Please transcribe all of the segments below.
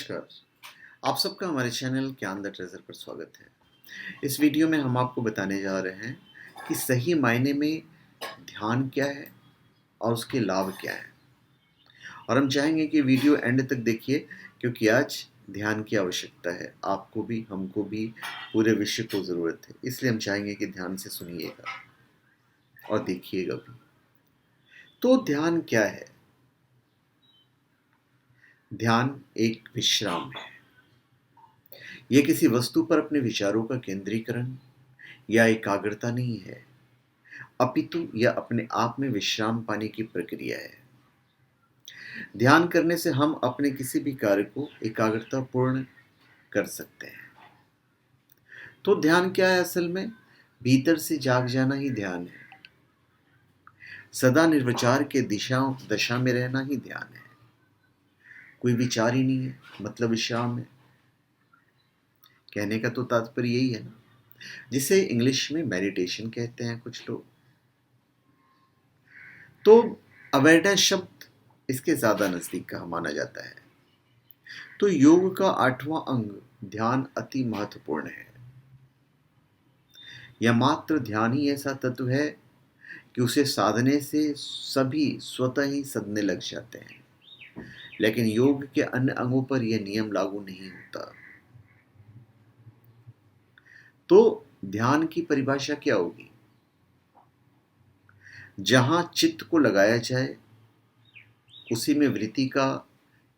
नमस्कार। आप सबका हमारे चैनल ज्ञान द ट्रेजर पर स्वागत है। इस वीडियो में हम आपको बताने जा रहे हैं कि सही मायने में ध्यान क्या है और उसके लाभ क्या हैं। और हम चाहेंगे कि वीडियो एंड तक देखिए, क्योंकि आज ध्यान की आवश्यकता है। आपको भी, हमको भी, पूरे विश्व को ज़रूरत है। इसलिए हम चाहेंगे कि ध्यान से सुनिएगा और देखिएगा भी। तो ध्यान क्या है? ध्यान एक विश्राम है। यह किसी वस्तु पर अपने विचारों का केंद्रीकरण या एकाग्रता नहीं है, अपितु यह अपने आप में विश्राम पाने की प्रक्रिया है। ध्यान करने से हम अपने किसी भी कार्य को एकाग्रता पूर्ण कर सकते हैं। तो ध्यान क्या है? असल में भीतर से जाग जाना ही ध्यान है। सदा निर्विचार के दशा में रहना ही ध्यान है। कोई विचार ही नहीं है, मतलब विश्राम है। कहने का तो तात्पर्य यही है ना, जिसे इंग्लिश में मेडिटेशन कहते हैं कुछ लोग। तो अवेयरनेस शब्द इसके ज्यादा नजदीक का माना जाता है। तो योग का 8वां अंग ध्यान अति महत्वपूर्ण है। यह मात्र ध्यान ही ऐसा तत्व है कि उसे साधने से सभी स्वतः ही सदने लग जाते हैं। लेकिन योग के अन्य अंगों पर यह नियम लागू नहीं होता। तो ध्यान की परिभाषा क्या होगी? जहां चित्त को लगाया जाए उसी में वृत्ति का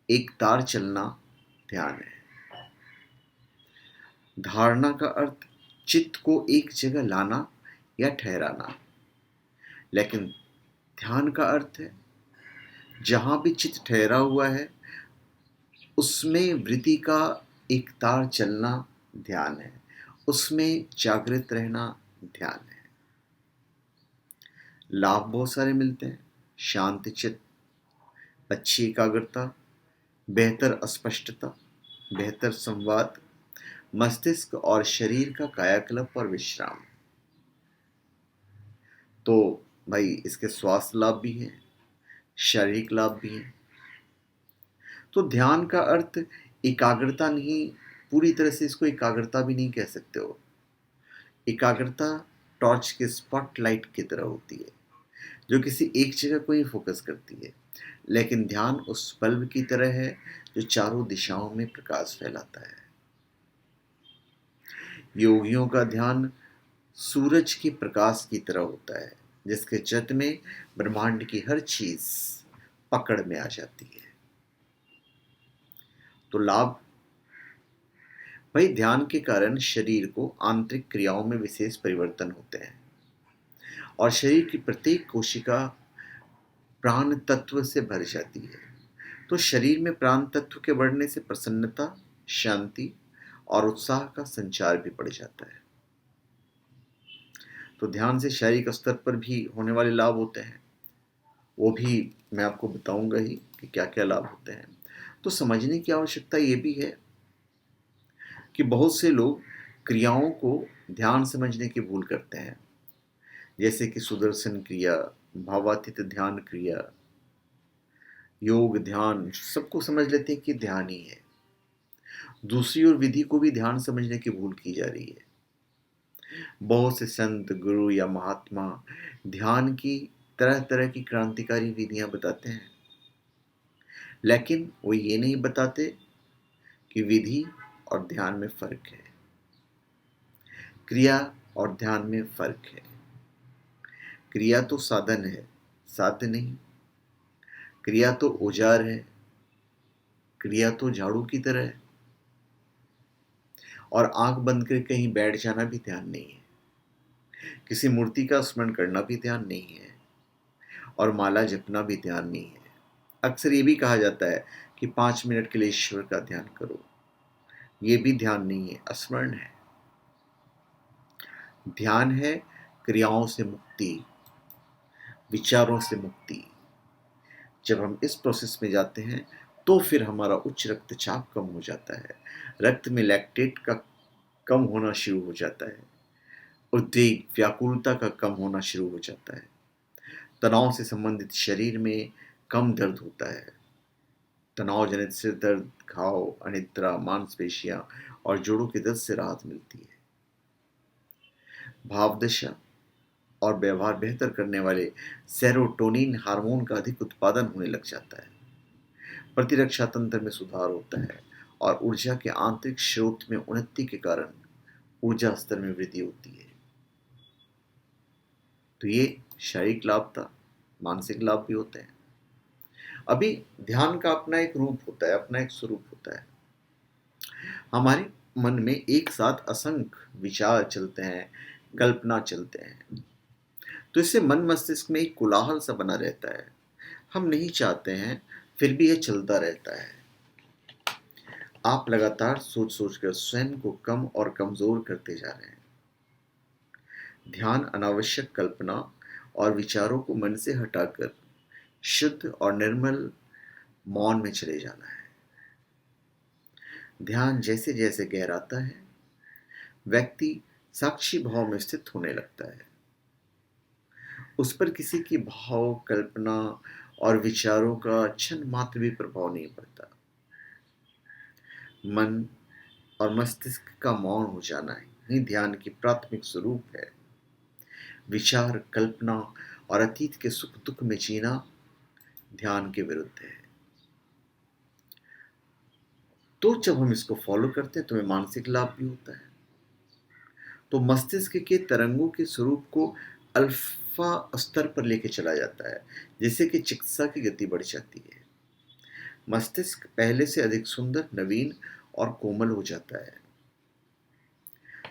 एक तार चलना ध्यान है। धारणा का अर्थ चित्त को एक जगह लाना या ठहराना। लेकिन ध्यान का अर्थ है जहां भी चित्त ठहरा हुआ है उसमें वृत्ति का एक तार चलना ध्यान है, उसमें जागृत रहना ध्यान है। लाभ बहुत सारे मिलते हैं। शांत चित्त, अच्छी एकाग्रता, बेहतर स्पष्टता, बेहतर संवाद, मस्तिष्क और शरीर का कायाकल्प और विश्राम। तो भाई इसके स्वास्थ्य लाभ भी हैं, शारीरिक लाभ भी हैं। तो ध्यान का अर्थ एकाग्रता नहीं, पूरी तरह से इसको एकाग्रता भी नहीं कह सकते हो। एकाग्रता टॉर्च के स्पॉटलाइट की तरह होती है जो किसी एक जगह को ही फोकस करती है। लेकिन ध्यान उस बल्ब की तरह है जो चारों दिशाओं में प्रकाश फैलाता है। योगियों का ध्यान सूरज के प्रकाश की तरह होता है जिसके चत में ब्रह्मांड की हर चीज पकड़ में आ जाती है। तो लाभ, भाई ध्यान के कारण शरीर को आंतरिक क्रियाओं में विशेष परिवर्तन होते हैं और शरीर की प्रत्येक कोशिका प्राण तत्व से भर जाती है। तो शरीर में प्राण तत्व के बढ़ने से प्रसन्नता, शांति और उत्साह का संचार भी बढ़ जाता है। तो ध्यान से शारीरिक स्तर पर भी होने वाले लाभ होते हैं, वो भी मैं आपको बताऊंगा ही कि क्या क्या लाभ होते हैं। तो समझने की आवश्यकता ये भी है कि बहुत से लोग क्रियाओं को ध्यान समझने की भूल करते हैं, जैसे कि सुदर्शन क्रिया, भावातीत ध्यान क्रिया, योग ध्यान, सबको समझ लेते हैं कि ध्यान ही है। दूसरी ओर विधि को भी ध्यान समझने की भूल की जा रही है। बहुत से संत, गुरु या महात्मा ध्यान की तरह तरह की क्रांतिकारी विधियां बताते हैं, लेकिन वो ये नहीं बताते कि विधि और ध्यान में फर्क है, क्रिया और ध्यान में फर्क है। क्रिया तो साधन है, साध्य नहीं। क्रिया तो औजार है, क्रिया तो झाड़ू की तरह है। और आंख बंद कर कहीं बैठ जाना भी ध्यान नहीं है। किसी मूर्ति का स्मरण करना भी ध्यान नहीं है और माला जपना भी ध्यान नहीं है। अक्सर ये भी कहा जाता है कि 5 मिनट के लिए ईश्वर का ध्यान करो, ये भी ध्यान नहीं है, स्मरण है। ध्यान है क्रियाओं से मुक्ति, विचारों से मुक्ति। जब हम इस प्रोसेस में जाते हैं तो फिर हमारा उच्च रक्तचाप कम हो जाता है, रक्त में लैक्टेट का कम होना शुरू हो जाता है, उद्वेग, व्याकुलता का कम होना शुरू हो जाता है, तनाव से संबंधित शरीर में कम दर्द होता है, तनाव जनित सिर दर्द, घाव, अनिद्रा, मांसपेशियां और जोड़ों के दर्द से राहत मिलती है। भावदशा और व्यवहार बेहतर करने वाले सेरोटोनिन हार्मोन का अधिक उत्पादन होने लग जाता है। प्रतिरक्षा तंत्र में सुधार होता है और ऊर्जा के आंतरिक स्रोत में उन्नति के कारण ऊर्जा स्तर में वृद्धि होती है। तो ये शारीरिक लाभ था। मानसिक लाभ भी होते हैं। अभी ध्यान का अपना एक रूप होता है, अपना एक स्वरूप होता है। हमारे मन में एक साथ असंख्य विचार चलते हैं, कल्पना चलते हैं, तो इससे मन मस्तिष्क में एक कोलाहल सा बना रहता है। हम नहीं चाहते हैं, फिर भी यह चलता रहता है। आप लगातार सोच सोच कर स्वयं को कम और कमजोर करते जा रहे हैं। ध्यान अनावश्यक कल्पना और विचारों को मन से हटाकर शुद्ध और निर्मल मौन में चले जाना है। ध्यान जैसे जैसे गहराता है, व्यक्ति साक्षी भाव में स्थित होने लगता है। उस पर किसी की भाव, कल्पना और विचारों का क्षण मात्र भी प्रभाव नहीं पड़ता। मन और मस्तिष्क का मौन हो जाना ही ध्यान की प्राथमिक स्वरूप है। विचार, कल्पना और अतीत के सुख दुख में जीना ध्यान के विरुद्ध है। तो जब हम इसको फॉलो करते हैं तो हमें मानसिक लाभ भी होता है। तो मस्तिष्क के तरंगों के स्वरूप को अल्फा स्तर पर लेके चला जाता है, जिससे कि चिकित्सा की गति बढ़ जाती है। मस्तिष्क पहले से अधिक सुंदर, नवीन और कोमल हो जाता है।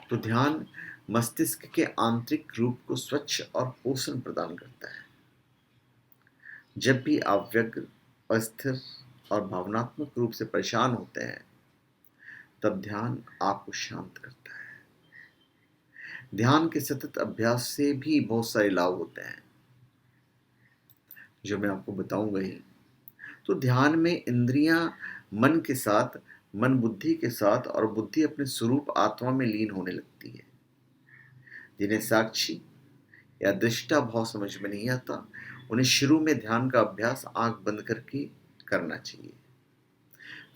तो ध्यान मस्तिष्क के आंतरिक रूप को स्वच्छ और पोषण प्रदान करता है। जब भी आप व्यग्र, अस्थिर और भावनात्मक रूप से परेशान होते हैं, तब ध्यान आपको शांत करता है। ध्यान के सतत अभ्यास से भी बहुत सारे लाभ होते हैं, जो मैं आपको बताऊंगा ही। तो ध्यान में इंद्रियां मन के साथ, मन बुद्धि के साथ और बुद्धि अपने स्वरूप आत्मा में लीन होने लगती है। जिन्हें साक्षी या दृष्टा भाव समझ में नहीं आता, उन्हें शुरू में ध्यान का अभ्यास आंख बंद करके करना चाहिए।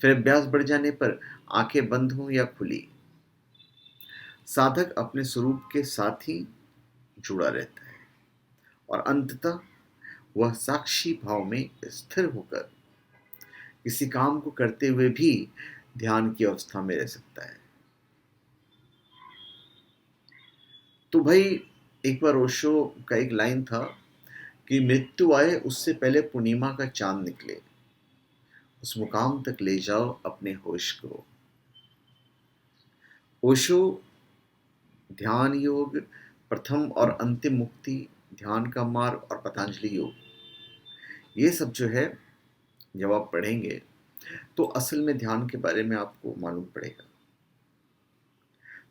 फिर अभ्यास बढ़ जाने पर आंखें बंद हो या खुली, साधक अपने स्वरूप के साथ ही जुड़ा रहता है और अंततः वह साक्षी भाव में स्थिर होकर किसी काम को करते हुए भी ध्यान की अवस्था में रह सकता है। तो भाई, एक बार ओशो का एक लाइन था कि मृत्यु आए उससे पहले पूर्णिमा का चांद निकले, उस मुकाम तक ले जाओ अपने होश को। ओशो ध्यान योग, प्रथम और अंतिम मुक्ति, ध्यान का मार्ग और पतंजलि योग, ये सब जो है जब आप पढ़ेंगे तो असल में ध्यान के बारे में आपको मालूम पड़ेगा।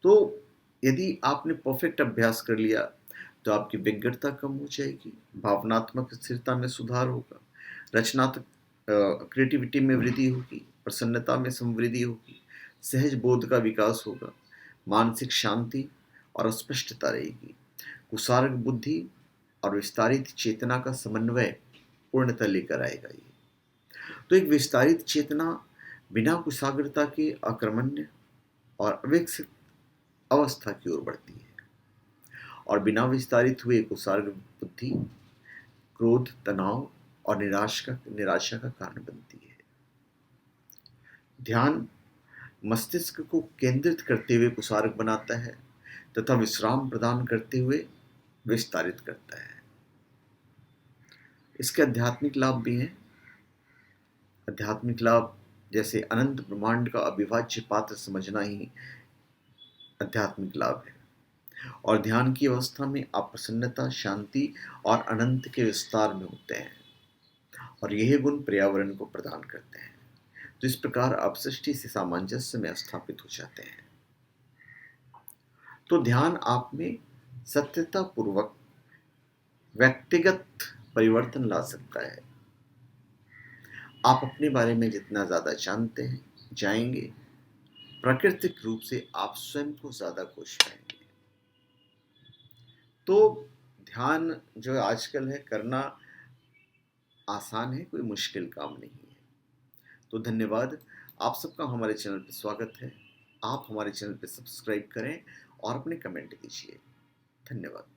तो यदि आपने परफेक्ट अभ्यास कर लिया तो आपकी विज्ञता कम हो जाएगी, भावनात्मक स्थिरता में सुधार होगा, रचनात्मक क्रिएटिविटी में वृद्धि होगी, प्रसन्नता में समृद्धि होगी, सहज बोध का विकास होगा, मानसिक शांति और स्पष्टता रहेगी, कुसार्ग बुद्धि और विस्तारित चेतना का समन्वय पूर्णतः लेकर आएगा ये। तो एक विस्तारित चेतना बिना कुशाग्रता के अकर्मण्य और अविकसित अवस्था की ओर बढ़ती है, और बिना विस्तारित हुए कुसार्ग बुद्धि क्रोध, तनाव और निराशा का कारण बनती है। ध्यान मस्तिष्क को केंद्रित करते हुए कुसार्ग बनाता है तथा विश्राम प्रदान करते हुए विस्तारित करता है। इसके आध्यात्मिक लाभ भी हैं। आध्यात्मिक लाभ जैसे अनंत ब्रह्मांड का अविभाज्य पात्र समझना ही आध्यात्मिक लाभ है। और ध्यान की अवस्था में आप प्रसन्नता, शांति और अनंत के विस्तार में होते हैं, और यह गुण पर्यावरण को प्रदान करते हैं। तो इस प्रकार आप सृष्टि से सामंजस्य में स्थापित हो जाते हैं। तो ध्यान आप में सत्यता पूर्वक व्यक्तिगत परिवर्तन ला सकता है। आप अपने बारे में जितना ज्यादा जानते हैं जाएंगे, प्राकृतिक रूप से आप स्वयं को ज्यादा खुश पाएंगे। तो ध्यान जो आजकल है करना आसान है, कोई मुश्किल काम नहीं है। तो धन्यवाद। आप सबका हमारे चैनल पर स्वागत है। आप हमारे चैनल पर सब्सक्राइब करें और अपने कमेंट कीजिए। धन्यवाद।